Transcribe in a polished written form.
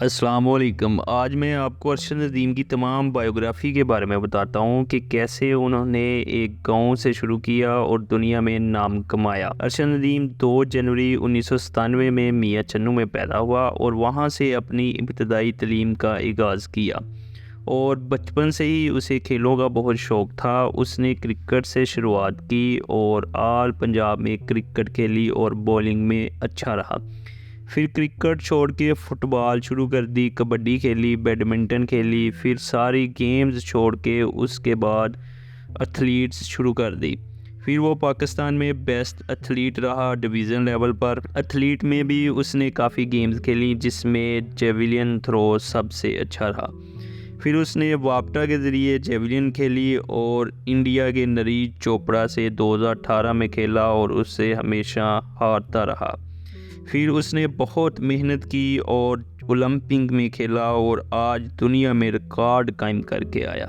السلام علیکم۔ آج میں آپ کو ارشد ندیم کی تمام بائیوگرافی کے بارے میں بتاتا ہوں کہ کیسے انہوں نے ایک گاؤں سے شروع کیا اور دنیا میں نام کمایا۔ ارشد ندیم 2 جنوری 1997 میں میاں چنو میں پیدا ہوا اور وہاں سے اپنی ابتدائی تعلیم کا آغاز کیا، اور بچپن سے ہی اسے کھیلوں کا بہت شوق تھا۔ اس نے کرکٹ سے شروعات کی اور آل پنجاب میں کرکٹ کھیلی اور بولنگ میں اچھا رہا۔ پھر کرکٹ چھوڑ کے فٹ بال شروع کر دی، کبڈی کھیلی، بیڈمنٹن کھیلی، پھر ساری گیمز چھوڑ کے اس کے بعد ایتھلیٹس شروع کر دی۔ پھر وہ پاکستان میں بیسٹ ایتھلیٹ رہا ڈویژن لیول پر۔ ایتھلیٹ میں بھی اس نے کافی گیمز کھیلی جس میں جیویلن تھرو سب سے اچھا رہا۔ پھر اس نے واپٹا کے ذریعے جیویلن کھیلی اور انڈیا کے نریش چوپڑا سے 2018 میں کھیلا اور اس سے ہمیشہ ہارتا رہا۔ پھر اس نے بہت محنت کی اور اولمپک میں کھیلا اور آج دنیا میں ریکارڈ قائم کر کے آیا۔